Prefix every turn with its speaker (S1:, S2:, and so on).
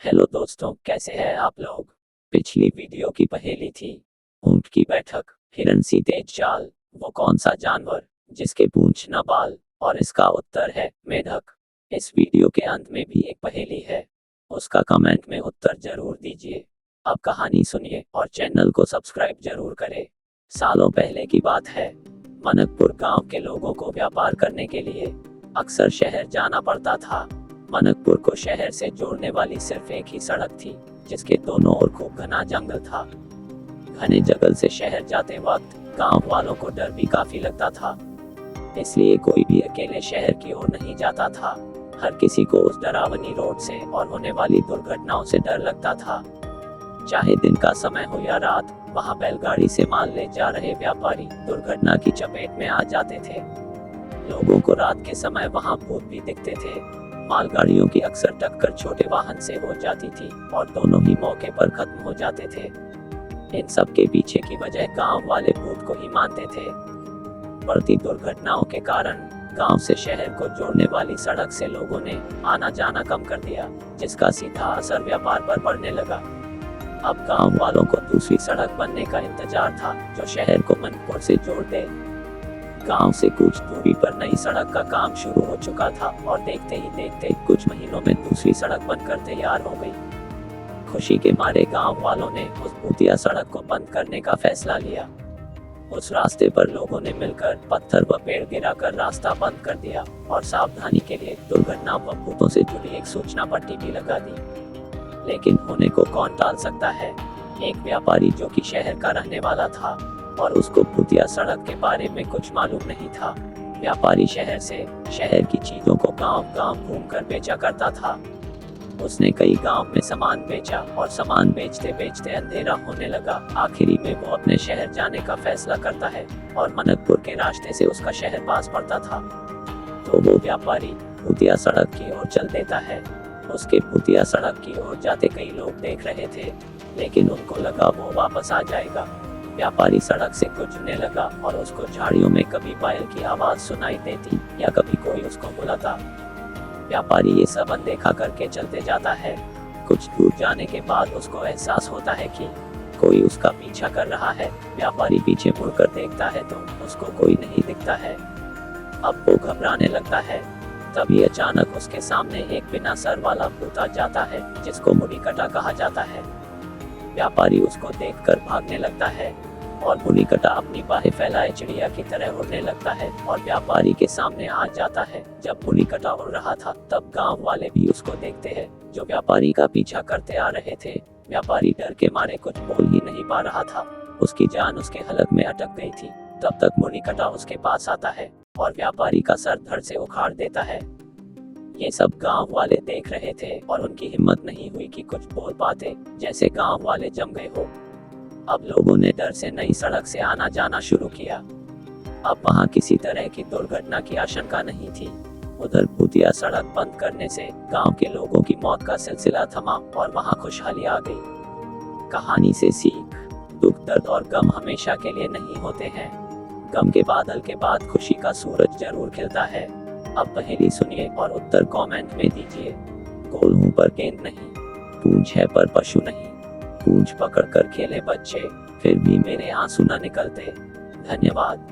S1: Hello दोस्तों, कैसे हैं आप लोग। पिछली वीडियो की पहेली थी ऊंट की बैठक, हिरन सी तेज चाल, वो कौन सा जानवर जिसके पूंछ न बाल। और इसका उत्तर है मेढक। इस वीडियो के अंत में भी एक पहेली है, उसका कमेंट में उत्तर जरूर दीजिए। अब कहानी सुनिए और चैनल को सब्सक्राइब जरूर करें। सालों पहले की बात है। मनकपुर गांव के लोगों को व्यापार करने के लिए अक्सर शहर जाना पड़ता था। मनकपुर को शहर से जोड़ने वाली सिर्फ एक ही सड़क थी, जिसके दोनों ओर खूब घना जंगल था। घने जंगल से शहर जाते वक्त गांव वालों को डर भी काफी लगता था, इसलिए कोई भी अकेले शहर की ओर नहीं जाता था। हर किसी को उस डरावनी रोड से और होने वाली दुर्घटनाओं से डर लगता था। चाहे दिन का समय हो या रात, वहां बैलगाड़ी से माल ले जा रहे व्यापारी दुर्घटना की चपेट में आ जाते थे। लोगों को रात के समय वहां भूत भी दिखते थे। मालगाड़ियों की अक्सर टक्कर छोटे वाहन से हो जाती थी और दोनों ही मौके पर खत्म हो जाते थे। इन सब के पीछे की वजह गांव वाले भूत को ही मानते थे। बढ़ती दुर्घटनाओं के कारण गांव से शहर को जोड़ने वाली सड़क से लोगों ने आना जाना कम कर दिया, जिसका सीधा असर व्यापार पर पड़ने लगा। अब गांव वालों को दूसरी सड़क बनने का इंतजार था, जो शहर को मनकपुर से जोड़ दे। गांव से कुछ दूरी पर नई सड़क का काम शुरू हो चुका था और देखते ही देखते कुछ महीनों में दूसरी सड़क बनकर तैयार हो गई। खुशी के मारे गांव वालों ने उस भूतिया सड़क को बंद करने का फैसला लिया। उस रास्ते पर लोगों ने मिलकर पत्थर व पेड़ गिराकर रास्ता बंद कर दिया और सावधानी के लिए दुर्घटना व भूतों से जुड़ी एक सूचना पट्टी भी लगा दी। लेकिन होने को कौन टाल सकता है। एक व्यापारी जो कि शहर का रहने वाला था और उसको भूतिया सड़क के बारे में कुछ मालूम नहीं था। व्यापारी शहर से शहर की चीजों को गांव-गांव घूमकर बेचा करता था। उसने कई गांव में सामान बेचा और सामान बेचते बेचते अंधेरा होने लगा। आखिरी में वो अपने शहर जाने का फैसला करता है और मनकपुर के रास्ते से उसका शहर पास पड़ता था। तो वो व्यापारी भूतिया सड़क की ओर चल देता है। उसके भूतिया सड़क की ओर जाते कई लोग देख रहे थे, लेकिन उनको लगा वो वापस आ जाएगा। व्यापारी सड़क से गुजरने लगा और उसको झाड़ियों में कभी पायल की आवाज सुनाई देती या कभी कोई उसको बुलाता। व्यापारी ये सब अनदेखा करके चलते जाता है। कुछ दूर जाने के बाद उसको एहसास होता है कि कोई उसका पीछा कर रहा है। व्यापारी पीछे मुड़कर देखता है तो उसको कोई नहीं दिखता है। अब वो घबराने लगता है। तभी अचानक उसके सामने एक बिना सर वाला भूत आ जाता है, जिसको मुड़ीकटा कहा जाता है। व्यापारी उसको देखकर भागने लगता है और मुड़ीकटा अपनी बाहें फैलाए चिड़िया की तरह उड़ने लगता है और व्यापारी के सामने आ जाता है। जब मुड़ीकटा उड़ रहा था तब गांव वाले भी उसको देखते हैं, जो व्यापारी का पीछा करते आ रहे थे। व्यापारी डर के मारे कुछ बोल ही नहीं पा रहा था। उसकी जान उसके हलक में अटक गई थी। तब तक मुड़ीकटा उसके पास आता है और व्यापारी का सर धड़ से उखाड़ देता है। ये सब गांव वाले देख रहे थे और उनकी हिम्मत नहीं हुई कि कुछ बोल पाते, जैसे गांव वाले जम गए हो। अब लोगों ने डर से नई सड़क से आना जाना शुरू किया। अब वहां किसी तरह की दुर्घटना की आशंका नहीं थी। उधर भूतिया सड़क बंद करने से गांव के लोगों की मौत का सिलसिला थमा और वहां खुशहाली आ गई। कहानी से सीख, दुख, दर्द और गम हमेशा के लिए नहीं होते हैं। गम के बादल के बाद खुशी का सूरज जरूर खिलता है। अब पहेली सुनिए और उत्तर कमेंट में दीजिए। गोल हूं पर गेंद नहीं, पूंछ है पर पशु नहीं, पूंछ पकड़ कर खेले बच्चे, फिर भी मेरे आंसू न निकलते। धन्यवाद।